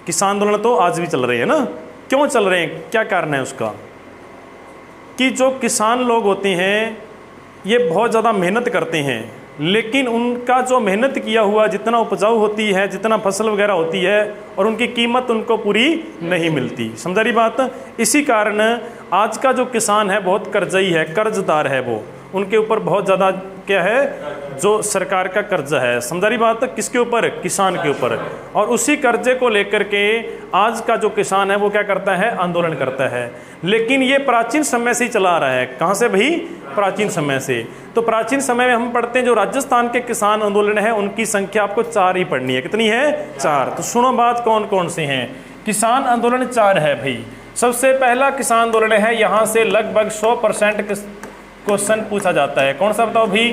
किसान आंदोलन तो आज भी चल रहे हैं ना। क्यों चल रहे हैं, क्या कारण है उसका? कि जो किसान लोग होते हैं ये बहुत ज़्यादा मेहनत करते हैं, लेकिन उनका जो मेहनत किया हुआ जितना उपजाऊ होती है, जितना फसल वगैरह होती है, और उनकी कीमत उनको पूरी नहीं मिलती। समझा रही बात? इसी कारण आज का जो किसान है बहुत कर्जई है, कर्जदार है, वो उनके ऊपर बहुत ज़्यादा क्या है, जो सरकार का कर्जा है। समझा रही बात? किसके ऊपर? किसान के ऊपर। और उसी कर्जे को लेकर के आज का जो किसान है वो क्या करता है, आंदोलन करता है। लेकिन ये प्राचीन समय से ही चला आ रहा है। कहाँ से भाई? प्राचीन समय से। तो प्राचीन समय में हम पढ़ते हैं जो राजस्थान के किसान आंदोलन है उनकी संख्या आपको 4 ही पढ़नी है। कितनी है? 4। तो सुनो बात, कौन कौन से हैं किसान आंदोलन? 4 है भाई। सबसे पहला किसान आंदोलन है, यहाँ से लगभग 100% क्वेश्चन पूछा जाता है। कौन सा बताओ भाई?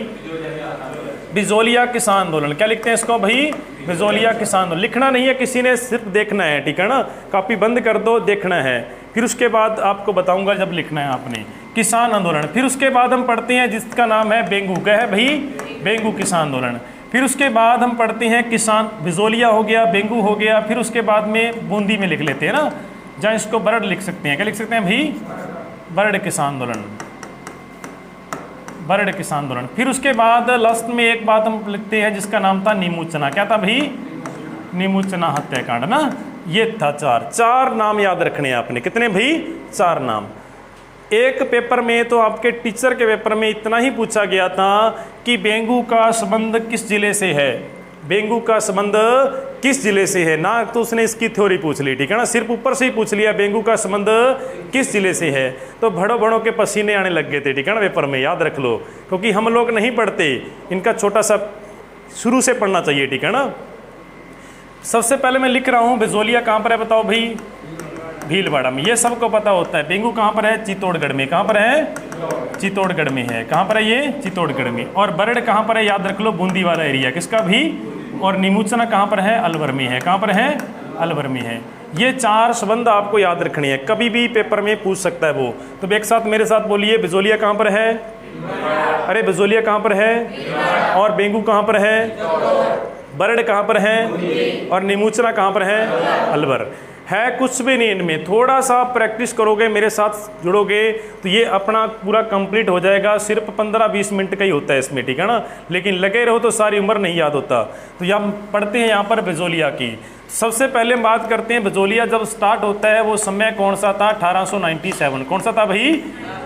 बिजोलिया किसान आंदोलन। क्या लिखते हैं इसको भाई? बिजोलिया किसान आंदोलन। लिखना नहीं है किसी ने, सिर्फ देखना है, ठीक है ना। कॉपी बंद कर दो, देखना है, फिर उसके बाद आपको बताऊंगा जब लिखना है आपने किसान आंदोलन। फिर उसके बाद हम पढ़ते हैं जिसका नाम है बेंगू। क्या है भाई? बेंगू किसान आंदोलन। फिर उसके बाद हम पढ़ते हैं किसान, बिजोलिया हो गया, बेंगू हो गया। फिर उसके बाद में बूंदी में लिख लेते हैं ना, जहाँ इसको बरड लिख सकते हैं। क्या लिख सकते हैं भाई? बरड किसान आंदोलन, बरड किसान आंदोलन। फिर उसके बाद लास्ट में एक बात हम लिखते हैं जिसका नाम था नीमूचना। क्या था भाई? नीमूचना हत्याकांड ना। ये था 4 नाम याद रखने हैं आपने। कितने भाई? 4 नाम। एक पेपर में तो आपके टीचर के पेपर में इतना ही पूछा गया था कि बेंगू का संबंध किस जिले से है, बेंगू का संबंध किस जिले से है, ना तो उसने इसकी थ्योरी पूछ ली, ठीक है ना। सिर्फ ऊपर से ही पूछ लिया बेंगू का संबंध किस जिले से है, तो भड़ों भड़ों के पसीने आने लग गए थे, ठीक है ना, पेपर में। याद रख लो, क्योंकि हम लोग नहीं पढ़ते, इनका छोटा सा शुरू से पढ़ना चाहिए, ठीक है ना। सबसे पहले मैं लिख रहा हूँ बिजोलिया कहाँ पर है बताओ भाई? भीलवाड़ा में। ये सबको पता होता है। बेंगू कहाँ पर है? चित्तौड़गढ़ में। कहाँ पर है? चित्तौड़गढ़ में है। कहाँ पर है ये? चित्तौड़गढ़ में। और बरड़ कहाँ पर है? याद रख लो, बूंदी वाला एरिया। किसका भी? और नीमूचना कहाँ पर है? अलवर में है। कहाँ पर है? अलवर में है। ये 4 संबंध आपको याद रखनी है, कभी भी पेपर में पूछ सकता है वो। तो एक साथ मेरे साथ बोलिए, बिजोलिया कहाँ पर है? अरे बिजोलिया कहाँ पर है? और बेंगू कहाँ पर है? बरड़ कहाँ पर है? और नीमूचना कहाँ पर है? अलवर है। कुछ भी नहीं इनमें, थोड़ा सा प्रैक्टिस करोगे, मेरे साथ जुड़ोगे तो ये अपना पूरा कंप्लीट हो जाएगा। सिर्फ 15-20 मिनट का ही होता है इसमें, ठीक है ना। लेकिन लगे रहो तो सारी उम्र नहीं याद होता। तो हम पढ़ते हैं यहाँ पर बिजोलिया की। सबसे पहले बात करते हैं बिजोलिया जब स्टार्ट होता है वो समय कौन सा था? 1897। कौन सा था भाई?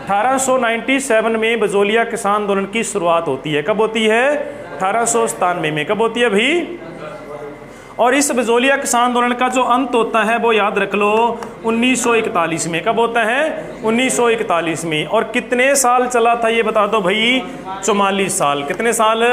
1897 में बिजोलिया किसान आंदोलन की शुरुआत होती है। कब होती है? 1897 में। कब होती है भाई? और इस बिजोलिया किसान आंदोलन का जो अंत होता है वो याद रख लो 1941 में। कब होता है? 1941 में। और कितने साल चला था ये बता दो भाई? 44 साल। कितने साल?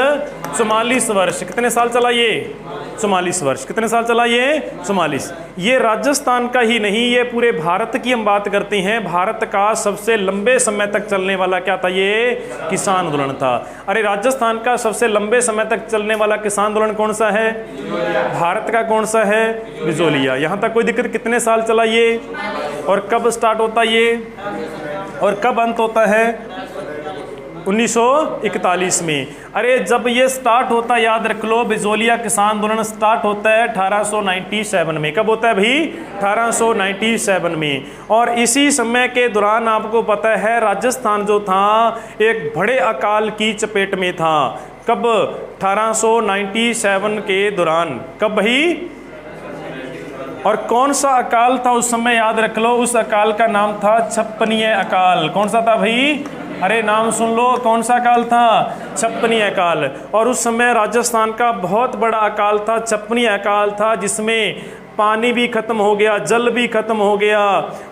44 वर्ष। कितने साल चला ये? 44 वर्ष। कितने साल चला ये? 44। ये राजस्थान का ही नहीं, ये पूरे भारत की हम बात करते हैं। भारत का सबसे लंबे समय तक चलने वाला क्या था? ये किसान आंदोलन था। अरे राजस्थान का सबसे लंबे समय तक चलने वाला किसान आंदोलन कौन सा है? भारत का कौन सा है? बिजोलिया। यहाँ तक कोई दिक्कत? कितने साल चला ये? और कब स्टार्ट होता ये? और कब अंत होता है? 1941 में। अरे जब ये स्टार्ट होता है याद रख लो, बिजोलिया किसान आंदोलन स्टार्ट होता है 1897 में। कब होता है भाई? 1897 में। और इसी समय के दौरान आपको पता है राजस्थान जो था एक बड़े अकाल की चपेट में था। कब? 1897 के दौरान। कब भाई? और कौन सा अकाल था उस समय याद रख लो, उस अकाल का नाम था छप्पनीय अकाल। कौन सा था भाई? अरे नाम सुन लो, कौन सा अकाल था? छप्पनीय अकाल। और उस समय राजस्थान का बहुत बड़ा अकाल था, छप्पनीय अकाल था, जिसमें पानी भी खत्म हो गया, जल भी खत्म हो गया,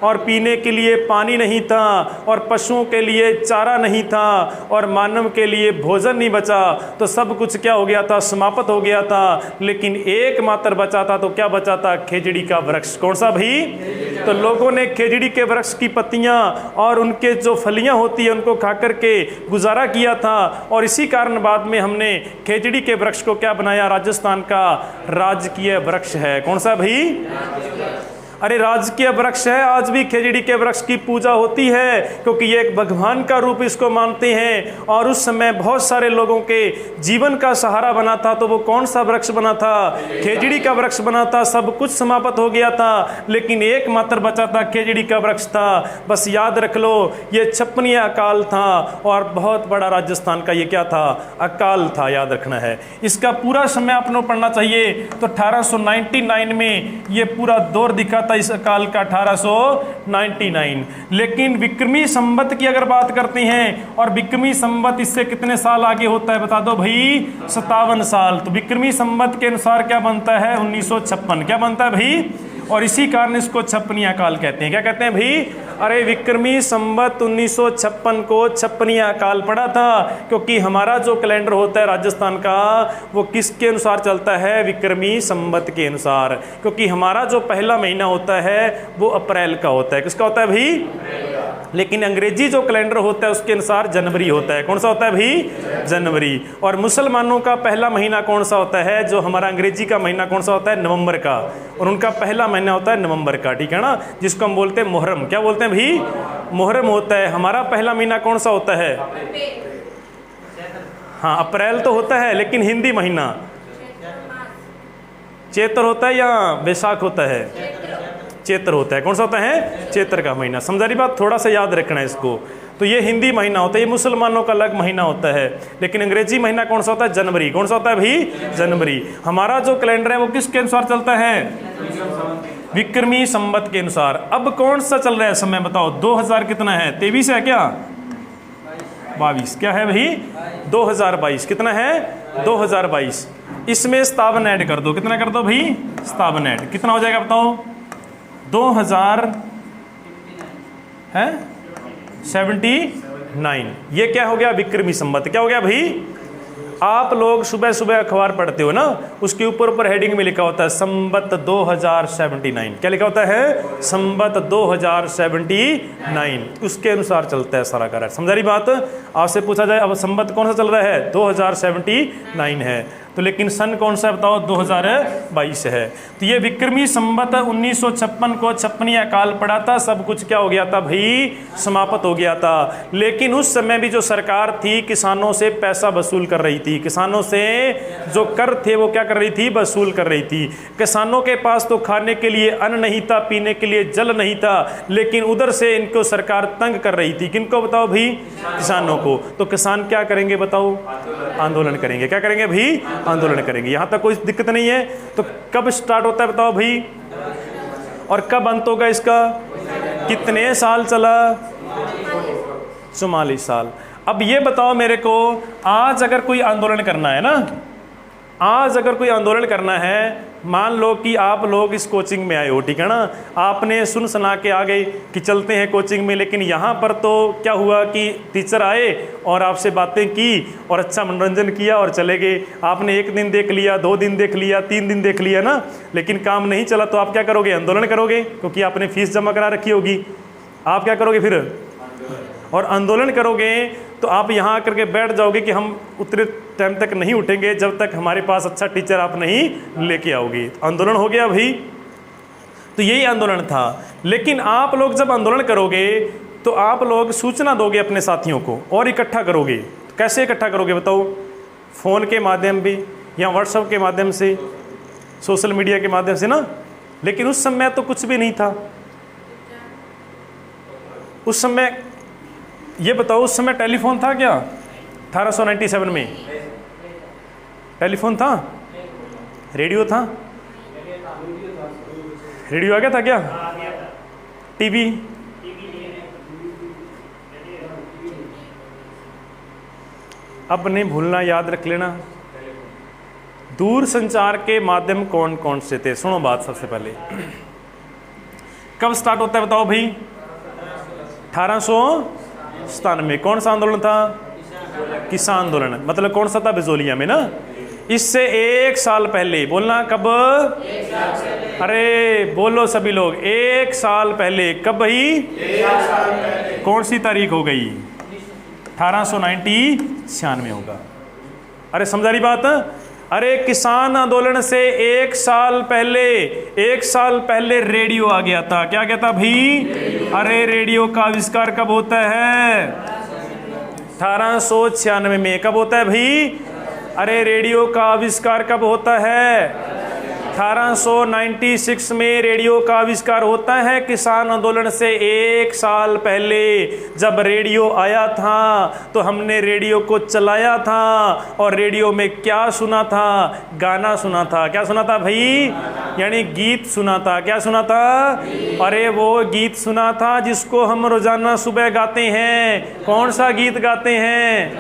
और पीने के लिए पानी नहीं था, और पशुओं के लिए चारा नहीं था, और मानव के लिए भोजन नहीं बचा। तो सब कुछ क्या हो गया था? समाप्त हो गया था। लेकिन एकमात्र बचा था, तो क्या बचा था? खेजड़ी का वृक्ष। कौन सा भाई? तो लोगों ने खेजड़ी के वृक्ष की पत्तियां और उनके जो फलियां होती है उनको खा करके गुजारा किया था। और इसी कारण बाद में हमने खेजड़ी के वृक्ष को क्या बनाया? राजस्थान का राजकीय वृक्ष है। कौन सा भाई? अरे राजकीय वृक्ष है, आज भी खेजड़ी के वृक्ष की पूजा होती है क्योंकि ये एक भगवान का रूप इसको मानते हैं। और उस समय बहुत सारे लोगों के जीवन का सहारा बना था, तो वो कौन सा वृक्ष बना था? खेजड़ी का वृक्ष बना था। सब कुछ समाप्त हो गया था, लेकिन एकमात्र बचा था, खेजड़ी का वृक्ष था। बस याद रख लो, ये छप्पनीय अकाल था और बहुत बड़ा राजस्थान का ये क्या था? अकाल था, याद रखना है। इसका पूरा समय आपको पढ़ना चाहिए। तो 1899 में ये पूरा दौर दिखा था इस अकाल का, 1899। लेकिन विक्रमी संवत की अगर बात करते हैं, और विक्रमी संवत इससे कितने साल आगे होता है बता दो भाई? 57 साल। तो विक्रमी संवत के अनुसार क्या बनता है? 1956। क्या बनता है भाई? और इसी कारण इसको छप्पनीय अकाल कहते हैं। क्या कहते हैं भाई? अरे विक्रमी संवत 1956 को छप्पनीय अकाल पड़ा था, क्योंकि हमारा जो कैलेंडर होता है राजस्थान का, वो किसके अनुसार चलता है? विक्रमी संवत के अनुसार। क्योंकि हमारा जो पहला महीना होता है वो अप्रैल का होता है। किसका होता है भाई? लेकिन अंग्रेजी जो कैलेंडर होता है उसके अनुसार जनवरी होता है। कौन सा होता है भाई? जनवरी। और मुसलमानों का पहला महीना कौन सा होता है? जो हमारा अंग्रेजी का महीना कौन सा होता है? नवंबर का। और उनका पहला महीना होता है नवंबर का, ठीक है ना, जिसको हम बोलते हैं मुहर्रम। क्या बोलते हैं भाई? मुहर्रम होता है। हमारा पहला महीना कौन सा होता है? हाँ, अप्रैल तो होता है, लेकिन हिंदी महीना चैत्र होता है या बैसाख होता है? चैत्र होता है। कौन सा होता है? चैत्र का महीना। समझा रही बात? थोड़ा सा याद रखना है इसको। तो ये हिंदी महीना होता है, ये मुसलमानों का अलग महीना होता है। लेकिन अंग्रेजी महीना कौन सा होता है? जनवरी। कौन सा होता है भाई? जनवरी। हमारा जो कैलेंडर है वो किसके अनुसार चलता है? विक्रमी संवत के अनुसार। अब कौन सा चल रहा है समय बताओ? 2000 कितना है? 23 है क्या? 22। क्या है भाई? 2022। कितना है? 2022। इसमें स्थावन ऐड कर दो। कितना कर दो भाई? स्थावन ऐड। कितना हो जाएगा बताओ? 2000 है 79। ये क्या हो गया? विक्रमी संवत। क्या हो गया भाई? आप लोग सुबह सुबह अखबार पढ़ते हो ना, उसके ऊपर हेडिंग में लिखा होता है संवत 2079। क्या लिखा होता है? संवत 2079। उसके अनुसार चलता है सारा कार्य। समझा रही बात? आपसे पूछा जाए अब संवत कौन सा चल रहा है? 2079 है। तो लेकिन सन कौन सा बताओ? 2022 है। तो ये विक्रमी संवत 1956 को छप्पनीय अकाल पड़ा था। सब कुछ क्या हो गया था भाई? समाप्त हो गया था। लेकिन उस समय भी जो सरकार थी किसानों से पैसा वसूल कर रही थी। किसानों से जो कर थे वो क्या कर रही थी? वसूल कर रही थी। किसानों के पास तो खाने के लिए अन्न नहीं था, पीने के लिए जल नहीं था, लेकिन उधर से इनको सरकार तंग कर रही थी। किनको बताओ भाई? किसानों को। तो किसान क्या करेंगे बताओ? आंदोलन करेंगे। क्या करेंगे भाई? आंदोलन करेंगे। यहां तक कोई दिक्कत नहीं है। तो कब स्टार्ट होता है बताओ भाई? और कब अंत होगा इसका? कितने साल चला? 44 साल। अब ये बताओ मेरे को, आज अगर कोई आंदोलन करना है ना, आज अगर कोई आंदोलन करना है, मान लो कि आप लोग इस कोचिंग में आए हो, ठीक है ना, आपने सुन सुना के आ गए कि चलते हैं कोचिंग में, लेकिन यहाँ पर तो क्या हुआ कि टीचर आए और आपसे बातें की और अच्छा मनोरंजन किया और चले गए। आपने 1 दिन देख लिया, 2 दिन देख लिया, 3 दिन देख लिया ना, लेकिन काम नहीं चला, तो आप क्या करोगे? आंदोलन करोगे, क्योंकि आपने फीस जमा करा रखी होगी। आप क्या करोगे फिर? और आंदोलन करोगे तो आप यहाँ आकर के बैठ जाओगे कि हम उतने टाइम तक नहीं उठेंगे जब तक हमारे पास अच्छा टीचर आप नहीं लेके आओगे। आंदोलन हो गया भाई। तो यही आंदोलन था। लेकिन आप लोग जब आंदोलन करोगे तो आप लोग सूचना दोगे अपने साथियों को और इकट्ठा करोगे। तो कैसे इकट्ठा करोगे बताओ? फ़ोन के माध्यम भी, या व्हाट्सएप के माध्यम से, सोशल मीडिया के माध्यम से ना। लेकिन उस समय तो कुछ भी नहीं था। उस समय ये बताओ, उस समय टेलीफोन था क्या? 1897 में टेलीफोन था? रेडियो था? रेडियो आ गया था क्या? टीवी? अब नहीं भूलना, याद रख लेना। दूर संचार के माध्यम कौन कौन से थे? सुनो बात सबसे पहले। कब स्टार्ट होता है बताओ भाई? 1897। कौन सा आंदोलन था? किसान आंदोलन। मतलब कौन सा था? बिजोलिया में ना। इससे 1 साल पहले, बोलना कब? 1 साल पहले। अरे बोलो सभी लोग, 1 साल पहले। कब भाई? 1 साल पहले। कौन सी तारीख हो गई? 1896 होगा। अरे समझा रही बात? अरे किसान आंदोलन से एक साल पहले रेडियो आ गया था। क्या क्या था भाई? अरे रेडियो का आविष्कार कब होता है? 1896 में। कब होता है भाई? अरे रेडियो का आविष्कार कब होता है? 1896 में रेडियो का आविष्कार होता है। किसान आंदोलन से एक साल पहले जब रेडियो आया था तो हमने रेडियो को चलाया था और रेडियो में क्या सुना था? गाना सुना था। क्या सुना था भाई? यानी गीत सुना था। क्या सुना था? अरे वो गीत सुना था जिसको हम रोजाना सुबह गाते हैं। कौन सा गीत गाते हैं?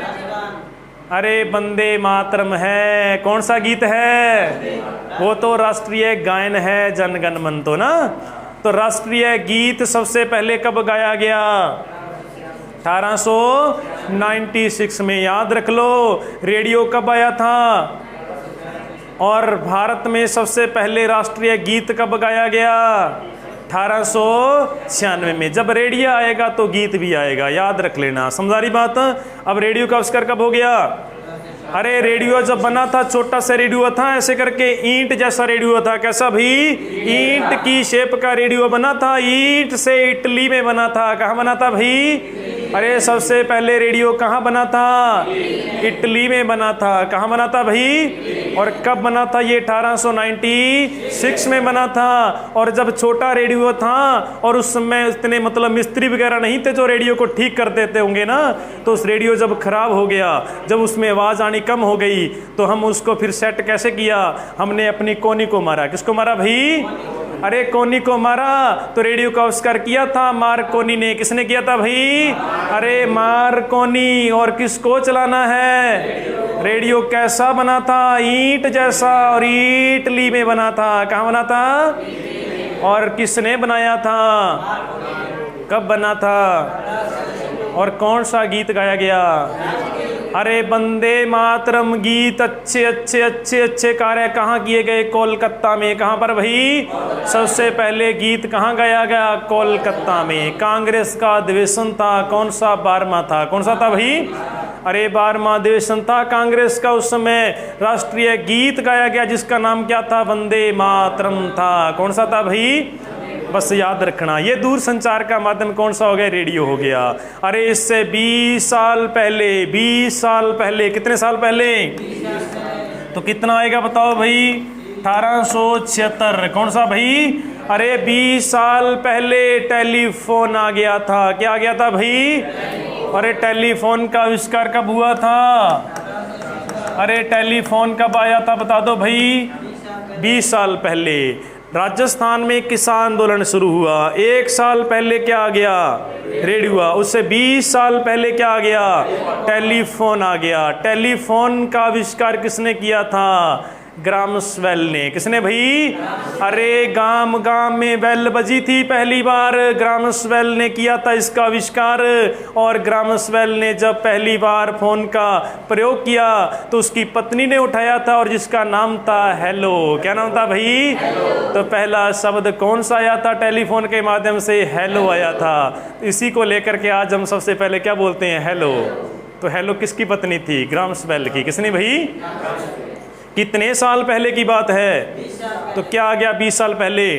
अरे वंदे मातरम है। कौन सा गीत है? वो तो राष्ट्रीय गायन है, जन गण मन तो ना। तो राष्ट्रीय गीत सबसे पहले कब गाया गया? 1896 में। याद रख लो। रेडियो कब आया था? और भारत में सबसे पहले राष्ट्रीय गीत कब गाया गया? 1896 में। जब रेडियो आएगा तो गीत भी आएगा, याद रख लेना। समझा रही बात? अब रेडियो का आविष्कार कब हो गया? अरे रेडियो जब बना था, छोटा सा रेडियो था, ऐसे करके ईंट जैसा रेडियो था। कैसा भी? ईंट की शेप का रेडियो बना था। ईंट से इटली में बना था। कहाँ बना था भाई? अरे सबसे पहले रेडियो कहाँ बना था? इटली में बना था। कहाँ बना था भाई? और कब बना था? ये 1896 में बना था। और जब छोटा रेडियो था और उस समय इतने मतलब मिस्त्री वगैरह नहीं थे जो रेडियो को ठीक कर देते होंगे ना, तो उस रेडियो जब खराब हो गया, जब उसमें आवाज आनी कम हो गई, तो हम उसको फिर सेट कैसे किया? हमने अपनी कोनी को मारा। किसको मारा भाई? अरे कोनी को मारा। तो रेडियो का आविष्कार किया था मार्कोनी ने। किसने किया था भाई? अरे मार्कोनी। और किसको चलाना है? रेडियो कैसा बना था? ईंट जैसा। और इटली में बना था। कहाँ बना था? और किसने बनाया था? कब बना था? और कौन सा गीत गाया गया? अरे वंदे मातरम गीत अच्छे कार्य कहाँ किए गए? कोलकाता में। कहाँ पर भाई? सबसे पहले गीत कहाँ गाया गया? कोलकाता में। कांग्रेस का अधिवेशन था। कौन सा? 12वां था। कौन सा था भाई? अरे 12वां अधिवेशन था कांग्रेस का। उस समय राष्ट्रीय गीत गाया गया जिसका नाम क्या था? वंदे मातरम था। कौन सा था भाई? बस याद रखना। ये दूर संचार का माध्यम कौन सा हो गया? रेडियो हो गया। अरे इससे 20 साल पहले कितने साल पहले? तो कितना आएगा बताओ भाई? 1876। कौन सा भाई? अरे 20 साल पहले टेलीफोन आ गया था। क्या आ गया था भाई? अरे टेलीफोन का आविष्कार कब हुआ था? अरे टेलीफोन कब आया था बता दो भाई? 20 साल पहले। राजस्थान में किसान आंदोलन शुरू हुआ। 1 साल पहले क्या आ गया? रेडियो। उससे 20 साल पहले क्या आ गया? टेलीफोन आ गया। टेलीफोन का आविष्कार किसने किया था? ग्रामस्वेल ने। किसने भाई? अरे गांव में बेल बजी थी पहली बार, ग्रामस्वेल ने किया था इसका आविष्कार। और ग्रामस्वेल ने जब पहली बार फोन का प्रयोग किया तो उसकी पत्नी ने उठाया था और जिसका नाम था हेलो। क्या नाम था भाई? तो पहला शब्द कौन सा आया था टेलीफोन के माध्यम से? हेलो आया था। इसी को लेकर के आज हम सबसे पहले क्या बोलते हैं? हेलो। तो हेलो किसकी पत्नी थी? ग्रामस्वेल की। किसने भाई? कितने साल पहले की बात है? तो क्या आ गया? 20 साल पहले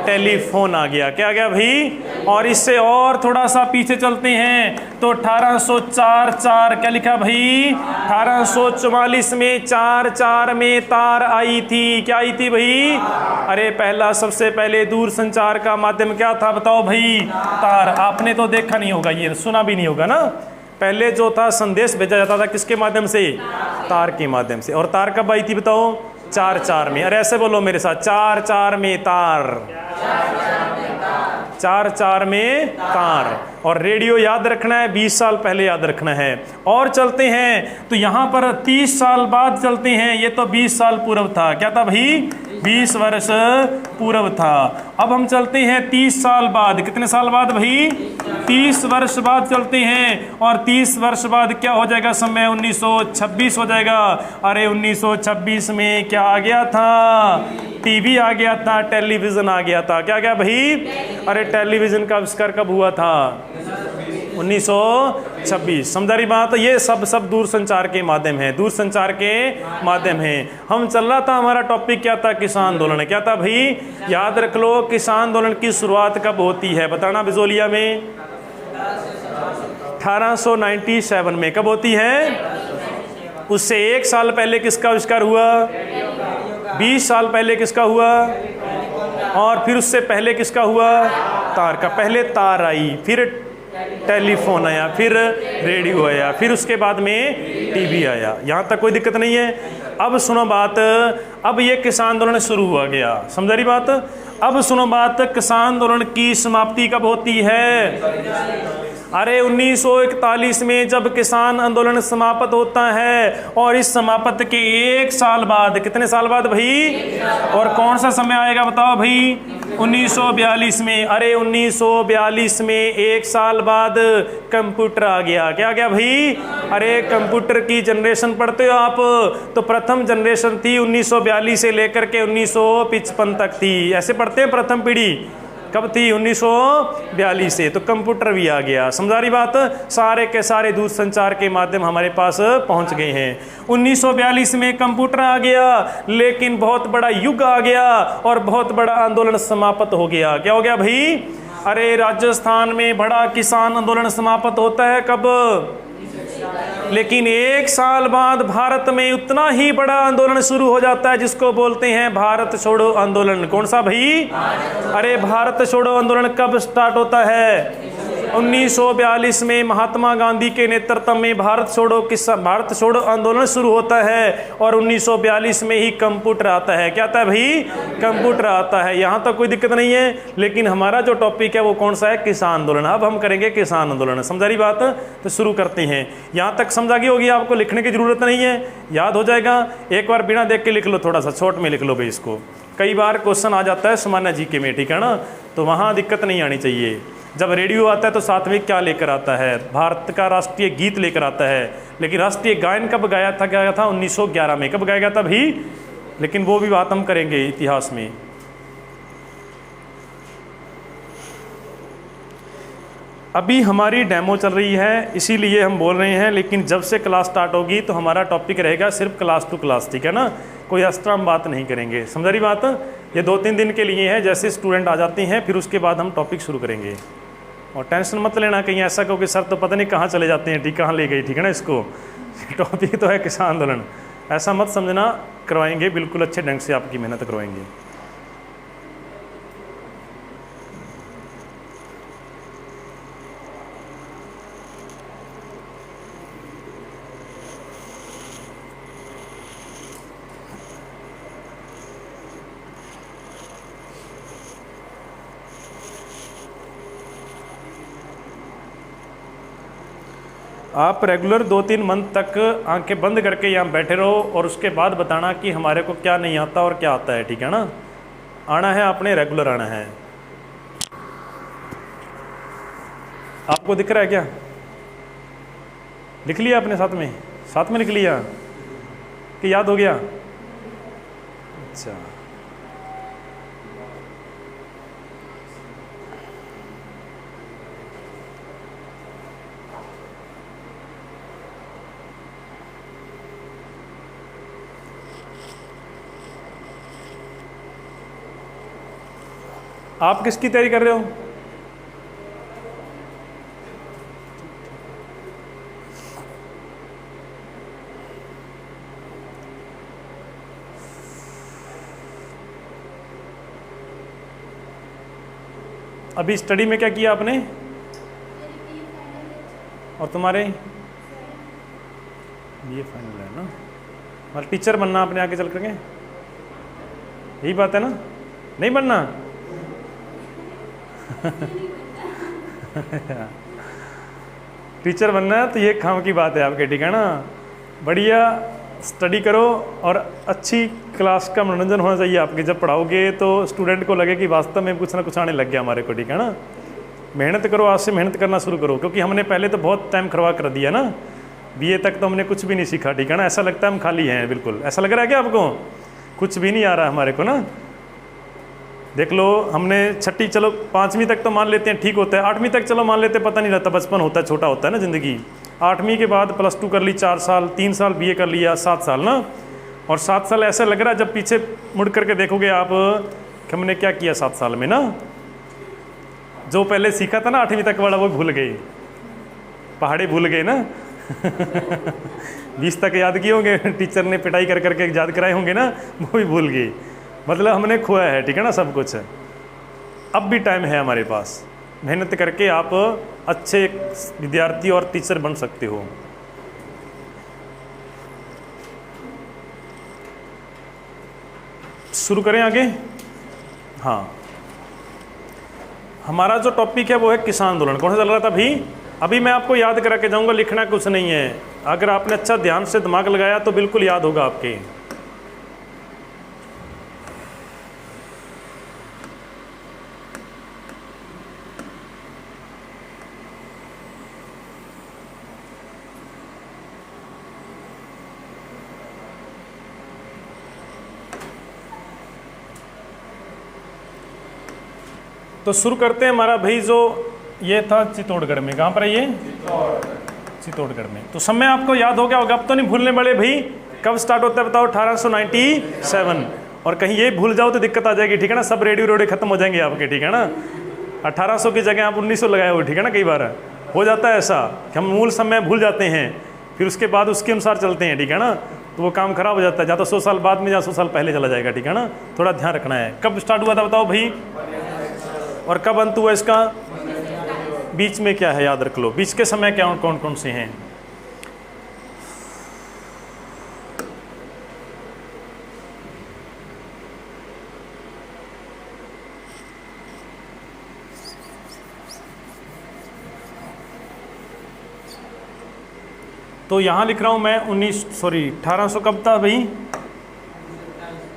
टेलीफोन आ गया। क्या आ गया भाई? और इससे और थोड़ा सा पीछे चलते हैं तो 1804 क्या लिखा भाई? 1844 में 4 में तार आई थी। क्या आई थी भाई? अरे पहला सबसे पहले दूर संचार का माध्यम क्या था बताओ भाई? तार। आपने तो देखा नहीं होगा, ये सुना भी नहीं होगा ना। पहले जो था संदेश भेजा जाता था किसके माध्यम से? तार के माध्यम से। और तार कब आई थी बताओ? 4 में। अरे ऐसे बोलो मेरे साथ, 4 में तार। 4 में तार। और रेडियो याद रखना है, 20 साल पहले याद रखना है। और चलते हैं तो यहाँ पर 30 साल बाद चलते हैं। ये तो 20 साल पूर्व था। क्या था भाई? 20 वर्ष पूर्व था। अब हम चलते हैं 30 साल बाद। कितने साल बाद भाई? 30 वर्ष बाद चलते हैं। और 30 वर्ष बाद क्या हो जाएगा? समय 1926 हो जाएगा। अरे 1926 में क्या आ गया था? टीवी आ गया था, टेलीविजन आ गया था। क्या गया भाई? अरे टेलीविजन का आविष्कार कब हुआ था? 1926 26। समझा रही बात? ये सब दूर संचार के माध्यम है, दूर संचार के माध्यम है। हम चल रहा था, हमारा टॉपिक क्या था? किसान आंदोलन। क्या था भाई? याद रख लो, किसान आंदोलन की शुरुआत कब होती है? बताना बिजोलिया में 1897 में। कब होती है? उससे 1 साल पहले किसका आविष्कार हुआ? 20 साल पहले किसका हुआ? और फिर उससे पहले किसका हुआ? तार का। पहले तार आई, फिर टेलीफोन आया, फिर रेडियो आया, फिर उसके बाद में टीवी आया। यहाँ तक कोई दिक्कत नहीं है। अब सुनो बात, अब ये किसान आंदोलन शुरू हुआ गया। समझ रही बात? अब सुनो बात, किसान आंदोलन की समाप्ति कब होती है? अरे 1941 में जब किसान आंदोलन समाप्त होता है, और इस समाप्त के 1 साल बाद, कितने साल बाद भाई? और कौन सा समय आएगा बताओ भाई? 1942 में। अरे 1942 में 1 साल बाद कंप्यूटर आ गया। क्या गया भाई? अरे कंप्यूटर की जनरेशन पढ़ते हो आप तो प्रथम जनरेशन थी 1942 से लेकर के 1955 तक थी। ऐसे पढ़ते हैं प्रथम पीढ़ी। कब थी? 1942 से। तो कंप्यूटर भी आ गया। समझा रही बात? सारे के सारे दूर संचार के माध्यम हमारे पास पहुंच गए हैं। 1942 में कंप्यूटर आ गया, लेकिन बहुत बड़ा युग आ गया और बहुत बड़ा आंदोलन समाप्त हो गया। क्या हो गया भाई? अरे राजस्थान में बड़ा किसान आंदोलन समाप्त होता है कब? लेकिन 1 साल बाद भारत में उतना ही बड़ा आंदोलन शुरू हो जाता है, जिसको बोलते हैं भारत छोड़ो आंदोलन। कौन सा भाई? अरे भारत छोड़ो आंदोलन कब स्टार्ट होता है? 1942 में महात्मा गांधी के नेतृत्व में भारत छोड़ो आंदोलन शुरू होता है, और 1942 में ही कंप्यूटर आता है। क्या आता है भाई? कंप्यूटर आता है। यहाँ तक कोई दिक्कत नहीं है। लेकिन हमारा जो टॉपिक है वो कौन सा है? किसान आंदोलन। अब हम करेंगे किसान आंदोलन। समझा रही बात? तो शुरू करते हैं। यहाँ तक समझा गई होगी, आपको लिखने की जरूरत नहीं है, याद हो जाएगा। एक बार बिना देख के लिख लो, थोड़ा सा शॉर्ट में लिख लो भाई इसको। कई बार क्वेश्चन आ जाता है सामान्य जीके में, ठीक है ना? तो वहाँ दिक्कत नहीं आनी चाहिए। जब रेडियो आता है तो साथ में क्या लेकर आता है? भारत का राष्ट्रीय गीत लेकर आता है। लेकिन राष्ट्रीय गायन कब गाया था? गाया था 1911 में। कब गाया गया था भाई? लेकिन वो भी बात हम करेंगे इतिहास में। अभी हमारी डेमो चल रही है, इसीलिए हम बोल रहे हैं। लेकिन जब से क्लास स्टार्ट होगी तो हमारा टॉपिक रहेगा सिर्फ क्लास टू क्लास, ठीक है ना? कोई एक्स्ट्रा हम बात नहीं करेंगे। समझ रही बात? ये 2-3 दिन के लिए है। जैसे स्टूडेंट आ जाते हैं फिर उसके बाद हम टॉपिक शुरू करेंगे। और टेंशन मत लेना कहीं ऐसा क्योंकि सर तो पता नहीं कहाँ चले जाते हैं, ठीक कहाँ ले गई, ठीक है ना? इसको टॉपिक तो है किसान आंदोलन, ऐसा मत समझना। करवाएंगे बिल्कुल अच्छे ढंग से, आपकी मेहनत करवाएंगे। आप रेगुलर 2-3 मंथ तक आंखें बंद करके यहाँ बैठे रहो और उसके बाद बताना कि हमारे को क्या नहीं आता और क्या आता है, ठीक है ना? आना है आपने, रेगुलर आना है। आपको दिख रहा है क्या? लिख लिया आपने साथ में लिख लिया कि याद हो गया? अच्छा, आप किसकी तैयारी कर रहे हो? अभी स्टडी में क्या किया आपने? और तुम्हारे ये फाइनल है ना? और टीचर बनना आपने आगे चल करके, यही बात है ना? नहीं बनना? टीचर बनना है तो ये काम की बात है आपके, ठीक है ना? बढ़िया स्टडी करो और अच्छी क्लास का मनोरंजन होना चाहिए आपके। जब पढ़ाओगे तो स्टूडेंट को लगे कि वास्तव में कुछ ना कुछ आने लग गया हमारे को, ठीक है ना? मेहनत करो, आज से मेहनत करना शुरू करो, क्योंकि हमने पहले तो बहुत टाइम खराब कर दिया ना। बीए तक तो हमने कुछ भी नहीं सीखा, ठीक है ना? ऐसा लगता है हम खाली हैं, बिल्कुल ऐसा लग रहा है क्या आपको? कुछ भी नहीं आ रहा हमारे को ना? देख लो, हमने छठी, चलो 5वीं तक तो मान लेते हैं ठीक होता है, 8वीं तक चलो मान लेते, पता नहीं रहता, बचपन होता है, छोटा होता है ना ज़िंदगी। 8वीं के बाद +2 कर ली 4 साल, 3 साल BA कर लिया, 7 साल ना। और 7 साल ऐसा लग रहा है जब पीछे मुड़ करके देखोगे आप कि हमने क्या किया 7 साल में ना। जो पहले सीखा था ना 8वीं तक वाला वो भूल गए, पहाड़े भूल गए ना 20 तक याद किए होंगे, टीचर ने पिटाई कर करके याद कराए होंगे ना, वो भी भूल गए। मतलब हमने खोया है, ठीक है ना, सब कुछ। अब भी टाइम है हमारे पास, मेहनत करके आप अच्छे विद्यार्थी और टीचर बन सकते हो। शुरू करें आगे। हाँ, हमारा जो टॉपिक है वो है किसान आंदोलन। कौन सा चल रहा था अभी मैं आपको याद करा के जाऊंगा, लिखना कुछ नहीं है। अगर आपने अच्छा ध्यान से दिमाग लगाया तो बिल्कुल याद होगा आपके। तो शुरू करते हैं। हमारा भाई जो ये था चित्तौड़गढ़ में, कहाँ पर है ये? चित्तौड़गढ़ में। तो समय आपको याद हो गया होगा, अब तो नहीं भूलने वाले भाई। कब स्टार्ट होता है बताओ? 1897। और कहीं ये भूल जाओ तो दिक्कत आ जाएगी, ठीक है ना। सब रेडियो रोडे खत्म हो जाएंगे आपके, ठीक है ना। 1800 की जगह आप 1900 लगाए हो, ठीक है ना। कई बार हो जाता है ऐसा कि हम मूल समय भूल जाते हैं, फिर उसके बाद उसके अनुसार चलते हैं, ठीक है ना। तो वो काम खराब हो जाता है, या तो 100 साल बाद में या 100 साल पहले चला जाएगा, ठीक है ना। थोड़ा ध्यान रखना है। कब स्टार्ट हुआ था बताओ भाई, और कब अंत हुआ इसका? बीच में क्या है याद रख लो, बीच के समय क्या कौन कौन से हैं। तो यहाँ लिख रहा हूँ मैं 1800 कब था भाई?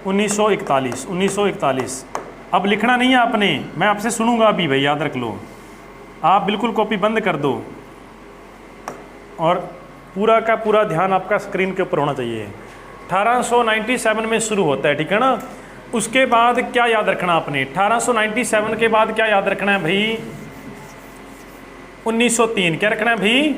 1941। अब लिखना नहीं है आपने, मैं आपसे सुनूंगा अभी भाई, याद रख लो। आप बिल्कुल कॉपी बंद कर दो और पूरा का पूरा ध्यान आपका स्क्रीन के ऊपर होना चाहिए। 1897 में शुरू होता है, ठीक है ना। उसके बाद क्या याद रखना आपने? 1897 के बाद क्या याद रखना है भाई? 1903। क्या रखना है भाई?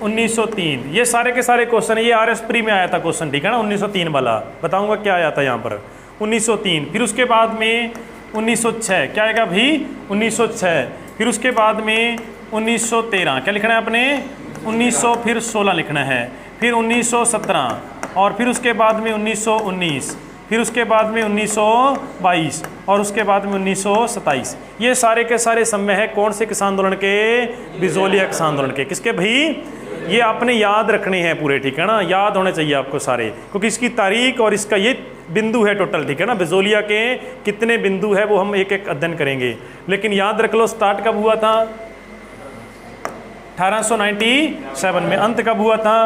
1903। ये सारे के सारे क्वेश्चन, ये RS प्री में आया था क्वेश्चन, ठीक है ना। 1903 वाला बताऊंगा क्या आया था यहाँ पर, 1903। फिर उसके बाद में 1906। क्या आएगा भाई? 1906। फिर उसके बाद में 1913। क्या लिखना है आपने? 1900, फिर 16 लिखना है। फिर 1917, और फिर उसके बाद में 1919, फिर उसके बाद में 1922, और उसके बाद में 1927। ये सारे के सारे समय है कौन से किसान आंदोलन के? बिजोलिया किसान आंदोलन के। किसके भाई? ये आपने याद रखने हैं पूरे, ठीक है ना। याद होने चाहिए आपको सारे, क्योंकि इसकी तारीख और इसका ये बिंदु है टोटल, ठीक है ना। बिजोलिया के कितने बिंदु है वो हम एक एक अध्ययन करेंगे, लेकिन याद रख लो स्टार्ट कब हुआ था? 1897 में। अंत कब हुआ था?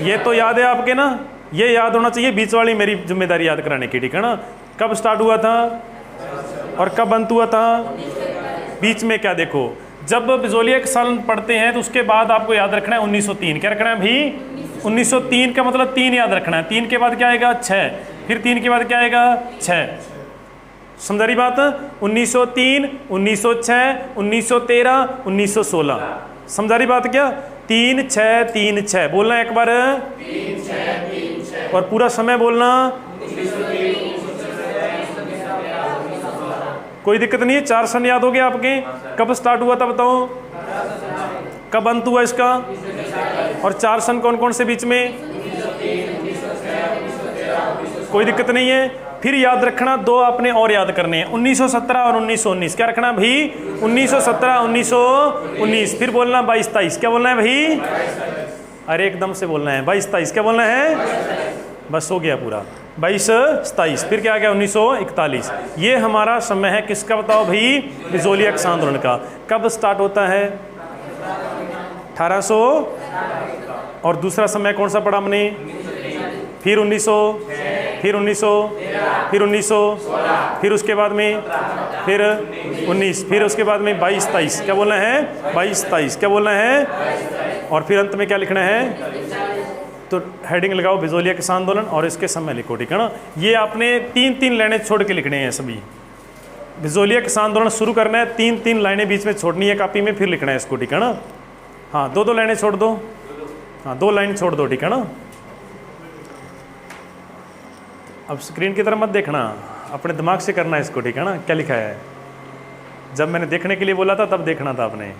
ये तो याद है आपके ना, ये याद होना चाहिए। बीच वाली मेरी जिम्मेदारी याद कराने की, ठीक है ना। कब स्टार्ट हुआ था और कब अंत हुआ था? बीच में क्या देखो, जब बिजोलिया के साल पढ़ते हैं तो उसके बाद आपको याद रखना है 1903। क्या रखना है भाई? 1903 का मतलब 3 याद रखना है। 3 के बाद क्या आएगा? 6। फिर 3 के बाद क्या आएगा? 6। समझ रही बात? 1903, 1906, 1913, 1916। समझ रही बात क्या? 3 6 3 6 बोलना एक बार, 3 6 3 6, और पूरा समय बोलना। कोई दिक्कत नहीं है, 4 सन याद हो गए आपके। कब स्टार्ट हुआ था बताओ? कब अंत हुआ इसका? और 4 सन कौन कौन से बीच में? कोई दिक्कत नहीं है। फिर याद रखना 2 आपने और याद करने हैं, 1917 और 1919। क्या रखना भाई? 1917 1919। फिर बोलना 22 23। क्या बोलना है भाई? अरे एकदम से बोलना है, 22 23। क्या बोलना है? बस हो गया पूरा, 22 27। फिर क्या आ गया? 1941। ये हमारा समय है किसका बताओ भाई? बिजोलिया किसान आंदोलन का। कब स्टार्ट होता है? 1800। और दूसरा समय कौन सा पढ़ा हमने? फिर 1900, फिर 1900, फिर 1900, फिर उसके बाद में फिर 19, फिर उसके बाद में 22 23। क्या बोलना है? 22 23। क्या बोलना है? और फिर अंत में क्या लिखना है? तो हेडिंग लगाओ बिजोलिया किसान आंदोलन और इसके समय लिखो, ठीक है ना। ये आपने 3 3 लाइनें छोड़ के लिखने हैं सभी। बिजोलिया किसान आंदोलन शुरू करना है, 3-3 लाइनें बीच में छोड़नी है कापी में, फिर लिखना है इसको, ठीक है ना। हाँ 2-2 लाइनें छोड़ दो, हाँ 2 लाइन छोड़ दो, ठीक है ना। अब स्क्रीन की तरफ मत देखना, अपने दिमाग से करना है इसको, ठीक है ना। क्या लिखा है, जब मैंने देखने के लिए बोला था तब देखना था आपने।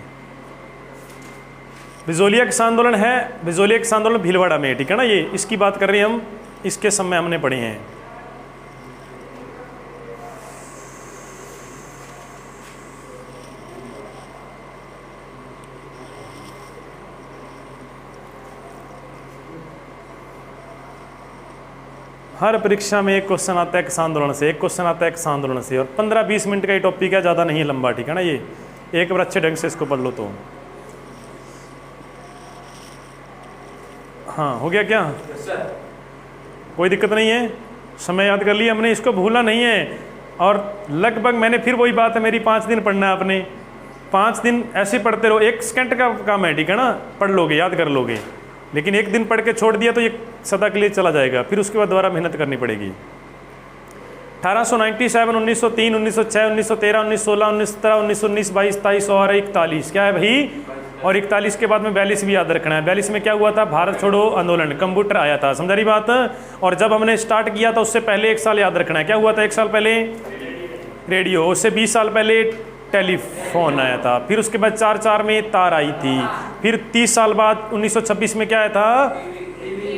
बिजोलिया किसान आंदोलन है, बिजोलिया किसान आंदोलन भीलवाड़ा में, ठीक है ना। ये इसकी बात कर रहे हैं हम, इसके समय हमने पढ़े हैं। हर परीक्षा में एक क्वेश्चन आता है किसान आंदोलन से, एक क्वेश्चन आता है किसान आंदोलन से, और 15-20 मिनट का ये टॉपिक है, ज़्यादा नहीं है लंबा, ठीक है ना। ये एक बार अच्छे ढंग से इसको पढ़ लो तो। हाँ हो गया क्या, कोई दिक्कत नहीं है, समय याद कर लिया हमने, इसको भूलना नहीं है। और लगभग मैंने फिर वही बात है मेरी, 5 दिन पढ़ना है आपने, 5 दिन ऐसे पढ़ते रहो, 1 सेकंड का काम है, ठीक है ना। पढ़ लोगे, याद कर लोगे, लेकिन एक दिन पढ़ के छोड़ दिया तो ये सदा के लिए चला जाएगा, फिर उसके बाद दोबारा मेहनत करनी पड़ेगी। 1897, 1903, 1906, 1913, 1916, 1917, 1919, 22, 23 और 41, क्या है भाई, और 41 के बाद में 42 भी याद रखना है। 42 में क्या हुआ था, भारत छोड़ो आंदोलन, कंप्यूटर आया था, समझा रही बात। और जब हमने स्टार्ट किया था उससे पहले 1 साल याद रखना है, क्या हुआ था 1 साल पहले, रेडियो। उससे 20 साल पहले टेलीफोन आया था, फिर उसके बाद 4-4 में तार आई थी, फिर 30 साल बाद 1926 में क्या आया था,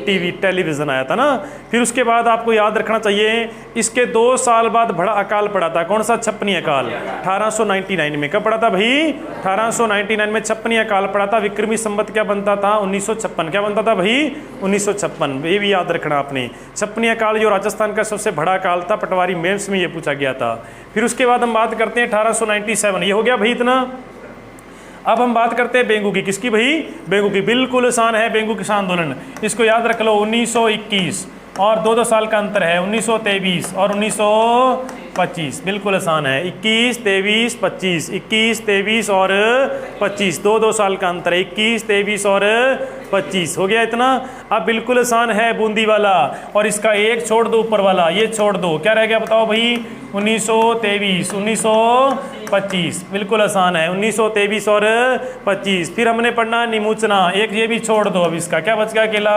टीवी, टेलीविज़न आया था ना। फिर उसके बाद आपको याद रखना चाहिए, इसके 2 साल बाद बड़ा अकाल पड़ा था, कौन सा, छप्पनी अकाल, 1899 में। कब पड़ा था भाई, 1899 में छप्पनी अकाल पड़ा था। विक्रमी संवत क्या बनता था, 1956, क्या बनता था भाई, 1956, ये भी याद रखना आपने। छप्पनी अकाल जो राजस्थान का सबसे बड़ा अकाल था, पटवारी मेंस में ये पूछा गया था। फिर उसके बाद हम बात करते हैं 1897, ये हो गया भाई इतना। अब हम बात करते हैं बेंगू की, किसकी भाई, बेंगू की, बिल्कुल आसान है बेंगू किसान आंदोलन, इसको याद रख लो। 1921 और 2-2 साल का अंतर है, 1923 और 1925, बिल्कुल आसान है। 21, 23, 25, 21, 23 और 25, 2-2 साल का अंतर है, 21, 23 और 25, हो गया इतना। अब बिल्कुल आसान है बूंदी वाला, और इसका एक छोड़ दो ऊपर वाला, ये छोड़ दो, क्या रह गया बताओ भाई, 1923, 1925, बिल्कुल आसान है, 1923 और 25। फिर हमने पढ़ना निमूचना, एक ये भी छोड़ दो, अब इसका क्या बच गया अकेला,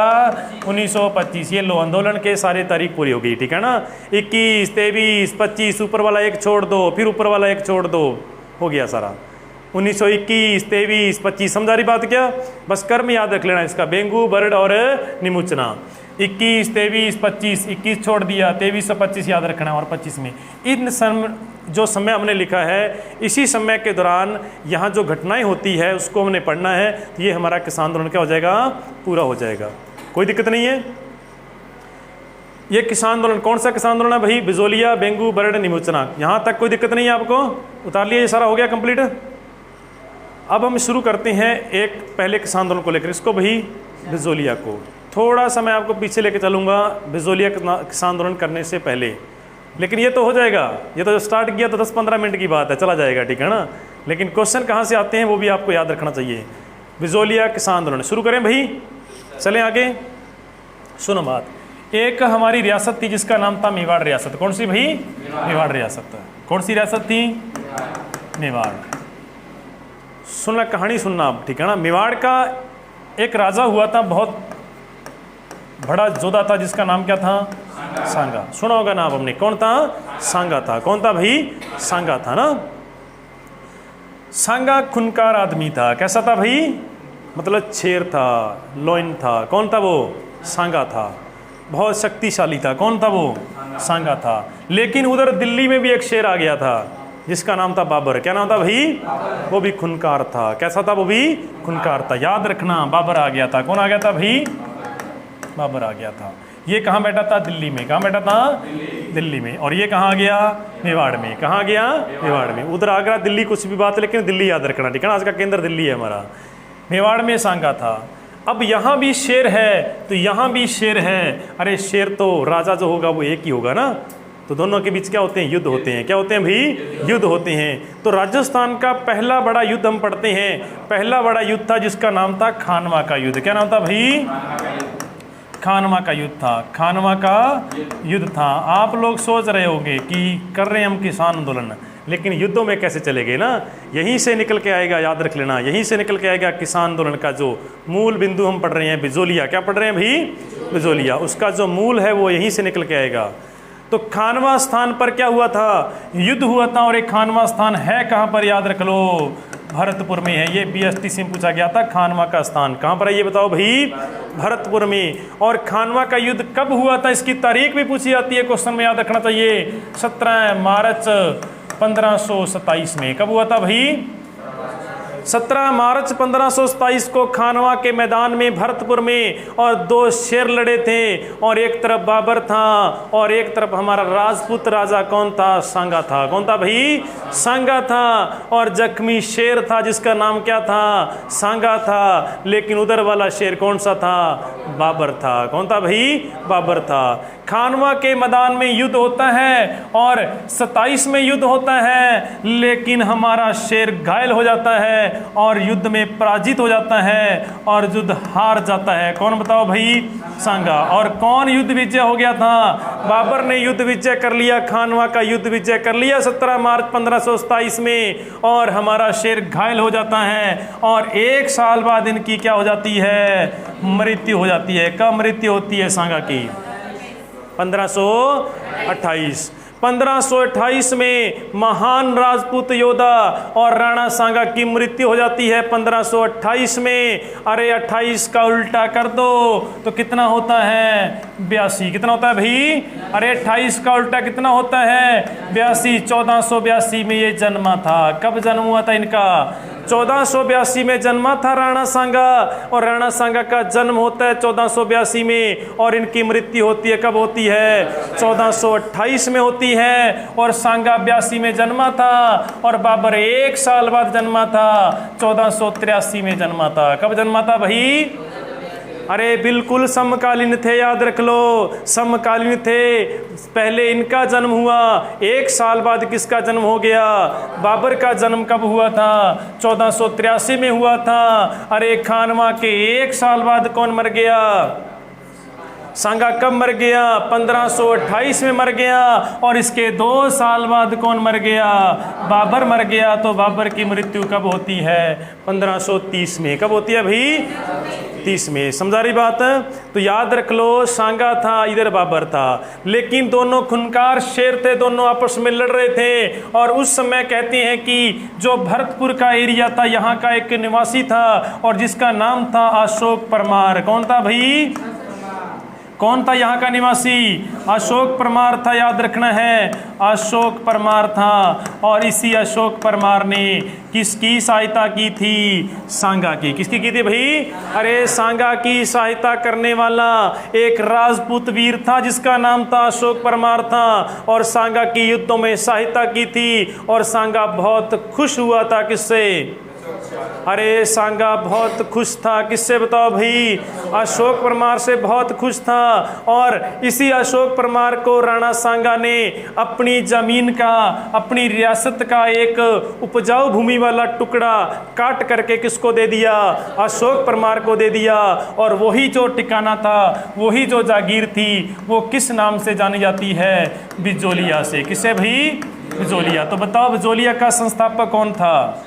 1925। ये लो आंदोलन के सारे तारीख पूरी हो गई, ठीक है ना। 21, 23, 25, ऊपर वाला एक छोड़ दो, फिर ऊपर वाला एक छोड़ दो, हो गया सारा। 1921, 23, 25, समझा रही बात क्या, बस कर्म याद रख लेना इसका, बेंगू, बरड और निमूचना। 21, 23, 25, 21 छोड़ दिया, 23 और 25 याद रखना, और 25 में इन जो समय हमने लिखा है, इसी समय के दौरान यहाँ जो घटनाएं होती है उसको हमने पढ़ना है, तो ये हमारा किसान आंदोलन क्या हो जाएगा, पूरा हो जाएगा, कोई दिक्कत नहीं है। ये किसान आंदोलन, कौन सा किसान आंदोलन है भाई, बिजोलिया, बेंगू, बरड, निमूचना, यहाँ तक कोई दिक्कत नहीं है आपको, उतार लिया, ये सारा हो गया कंप्लीट। अब हम शुरू करते हैं एक पहले किसान आंदोलन को लेकर, इसको भाई बिजोलिया को, थोड़ा सा मैं आपको पीछे लेके चलूँगा बिजोलिया किसान आंदोलन करने से पहले, लेकिन ये तो हो जाएगा, ये तो स्टार्ट किया तो 10-15 मिनट की बात है, चला जाएगा, ठीक है ना। लेकिन क्वेश्चन कहाँ से आते हैं वो भी आपको याद रखना चाहिए। बिजोलिया किसान आंदोलन शुरू करें भाई, चलें आगे, सुनो बात। एक हमारी रियासत थी जिसका नाम था मेवाड़ रियासत, कौन सी भाई, मेवाड़ रियासत, कौन सी रियासत थी, मेवाड़। सुनना, कहानी सुनना आप, ठीक है ना। मेवाड़ का एक राजा हुआ था, बहुत बड़ा योद्धा था, जिसका नाम क्या था, सांगा, सुना होगा नाम हमने, कौन था, सांगा था, कौन था भाई, सांगा था ना। सांगा खूंखार आदमी था, कैसा था भाई, मतलब शेर था, लोइन था, कौन था वो, सांगा था। बहुत शक्तिशाली था, कौन था वो, सांगा था। लेकिन उधर दिल्ली में भी एक शेर आ गया था जिसका नाम था बाबर, क्या नाम था भाई, वो भी खूंखार था, कैसा था, वो भी खूंखार था, याद रखना, बाबर आ गया था, कौन आ गया था भाई, बाबर आ गया था। ये कहाँ बैठा था, दिल्ली में, कहाँ बैठा था, दिल्ली में। और ये कहाँ गया, मेवाड़ में, कहाँ गया, मेवाड़ में। उधर आगरा दिल्ली कुछ भी बात है, लेकिन दिल्ली याद रखना, ठीक है ना, आज का केंद्र दिल्ली है हमारा। मेवाड़ में सांगा था। अब यहाँ भी शेर है तो यहाँ भी शेर है, अरे शेर तो राजा जो होगा वो एक ही होगा ना, तो दोनों के बीच क्या होते हैं, युद्ध होते हैं, क्या होते हैं भाई, युद्ध होते हैं। तो राजस्थान का पहला बड़ा युद्ध हम पढ़ते हैं, पहला बड़ा युद्ध था जिसका नाम था खानवा का युद्ध, क्या नाम था भाई, खानवा का युद्ध था, खानवा का युद्ध था। आप लोग सोच रहे होंगे कि कर रहे हैं हम किसान आंदोलन, लेकिन युद्धों में कैसे चले गए ना, यहीं से निकल के आएगा, याद रख लेना, यहीं से निकल के आएगा किसान आंदोलन का जो मूल बिंदु हम पढ़ रहे हैं बिजोलिया। क्या पढ़ रहे हैं भाई? बिजोलिया। उसका जो मूल है वो यहीं से निकल के आएगा। तो खानवा स्थान पर क्या हुआ था? युद्ध हुआ था। और एक खानवा स्थान है कहाँ पर, याद रख लो, भरतपुर में है। ये BSTC में पूछा गया था, खानवा का स्थान कहाँ पर है ये बताओ भाई? भरतपुर में। और खानवा का युद्ध कब हुआ था, इसकी तारीख भी पूछी जाती है, क्वेश्चन में याद रखना चाहिए। 17 मार्च 1527 में। कब हुआ था भाई? 17 मार्च 1527 को खानवा के मैदान में भरतपुर में। और 2 शेर लड़े थे, और एक तरफ बाबर था और एक तरफ हमारा राजपूत राजा कौन था? सांगा था। कौन था भाई? सांगा था। और जख्मी शेर था जिसका नाम क्या था? सांगा था। लेकिन उधर वाला शेर कौन सा था? बाबर था। कौन था भाई? बाबर था। खानवा के मैदान में युद्ध होता है और 27 में युद्ध होता है, लेकिन हमारा शेर घायल हो जाता है और युद्ध में पराजित हो जाता है और युद्ध हार जाता है। कौन बताओ भाई? सांगा। और कौन युद्ध विजय हो गया था? बाबर ने युद्ध विजय कर लिया, खानवा का युद्ध विजय कर लिया 17 मार्च 1527 में। और हमारा शेर घायल हो जाता है और 1 साल बाद इनकी क्या हो जाती है? मृत्यु हो जाती है। कब मृत्यु होती है सांगा की? 1528। 1528 में महान राजपूत योद्धा और राणा सांगा की मृत्यु हो जाती है 1528 में। अरे 28 का उल्टा कर दो तो कितना होता है? 82। कितना होता है भाई? अरे 28 का उल्टा कितना होता है? 82। 1482 में ये जन्मा था। कब जन्म हुआ था इनका? 1482 में जन्मा था राणा सांगा। और राणा सांगा का जन्म होता है 1482 में और इनकी मृत्यु होती है कब होती है? 1428 में होती है। और सांगा 82 में जन्मा था और बाबर 1 साल बाद जन्मा था, 1483 में जन्मा था। कब जन्मा था भाई? अरे बिल्कुल समकालीन थे, याद रख लो, समकालीन थे। पहले इनका जन्म हुआ, 1 साल बाद किसका जन्म हो गया? बाबर का जन्म कब हुआ था? 1483 में हुआ था। अरे खानवा के 1 साल बाद कौन मर गया? सांगा। कब मर गया? 1528 में मर गया। और इसके 2 साल बाद कौन मर गया? बाबर मर गया। तो बाबर की मृत्यु कब होती है? 1530 में। कब होती है भाई? 30 में। समझा रही बात? तो याद रख लो, सांगा था, इधर बाबर था, लेकिन दोनों खुनकार शेर थे, दोनों आपस में लड़ रहे थे। और उस समय कहते हैं कि जो भरतपुर का एरिया था, यहाँ का एक निवासी था और जिसका नाम था अशोक परमार। कौन था भाई? कौन था यहाँ का निवासी? अशोक परमार था, याद रखना है, अशोक परमार था। और इसी अशोक परमार ने किसकी सहायता की थी? सांगा की। किसकी की थी भाई? अरे सांगा की सहायता करने वाला एक राजपूत वीर था जिसका नाम था अशोक परमार था, और सांगा की युद्धों में सहायता की थी। और सांगा बहुत खुश हुआ था किससे? अरे सांगा बहुत खुश था, किससे बताओ भाई? अशोक परमार से बहुत खुश था। और इसी अशोक परमार को राणा सांगा ने अपनी जमीन का, अपनी रियासत का एक उपजाऊ भूमि वाला टुकड़ा काट करके किसको दे दिया? अशोक परमार को दे दिया। और वही जो ठिकाना था, वही जो जागीर थी, वो किस नाम से जानी जाती है? बिजोलिया से। किससे भाई? बिजोलिया। तो बताओ बिजोलिया का संस्थापक कौन था?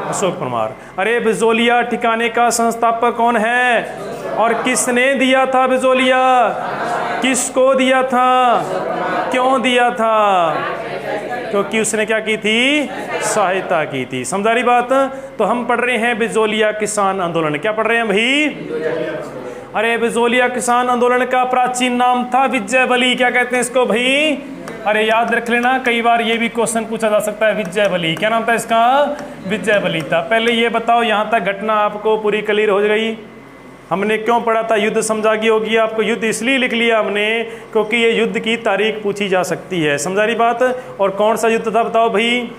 अशोक परमार। अरे बिजोलिया ठिकाने का संस्थापक कौन है? और किसने दिया था बिजोलिया? किसको दिया था? क्यों दिया था? क्योंकि उसने क्या की थी? सहायता की थी। समझा रही बात? तो हम पढ़ रहे हैं बिजोलिया किसान आंदोलन। क्या पढ़ रहे हैं भाई? अरे बिजोलिया किसान आंदोलन का प्राचीन नाम था विजय बली। क्या कहते हैं इसको भाई? अरे याद रख लेना, कई बार ये भी क्वेश्चन पूछा जा सकता है। विजय बली क्या नाम था इसका? विजय बली था। पहले ये बताओ, यहाँ तक घटना आपको पूरी क्लियर हो गई? हमने क्यों पढ़ा था? युद्ध समझा गई होगी आपको। युद्ध इसलिए लिख लिया हमने क्योंकि ये युद्ध की तारीख पूछी जा सकती है। समझा रही बात? और कौन सा युद्ध था बताओ भाई?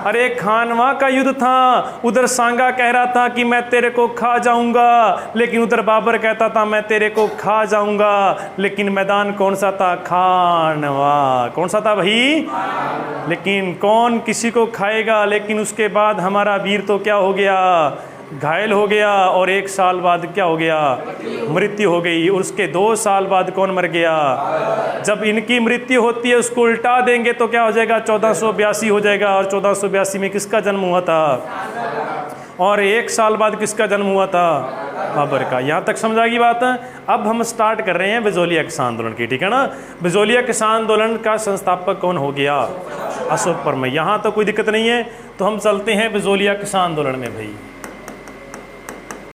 अरे खानवा का युद्ध था। उधर सांगा कह रहा था कि मैं तेरे को खा जाऊंगा, लेकिन उधर बाबर कहता था मैं तेरे को खा जाऊंगा। लेकिन मैदान कौन सा था? खानवा। कौन सा था भाई? लेकिन कौन किसी को खाएगा? लेकिन उसके बाद हमारा वीर तो क्या हो गया? घायल हो गया और 1 साल बाद क्या हो गया, मृत्यु हो गई। और उसके 2 साल बाद कौन मर गया? जब इनकी मृत्यु होती है उसको उल्टा देंगे तो क्या हो जाएगा, 1482 हो जाएगा। और 1482 में किसका जन्म हुआ था? और 1 साल बाद किसका जन्म हुआ था? बाबर का। यहाँ तक समझ आ गई बात है। अब हम स्टार्ट कर रहे हैं बिजोलिया किसान आंदोलन की, ठीक है ना। बिजोलिया किसान आंदोलन का संस्थापक कौन हो गया? अशोक परमई। यहाँ तो कोई दिक्कत नहीं है, तो हम चलते हैं बिजोलिया किसान आंदोलन में भाई।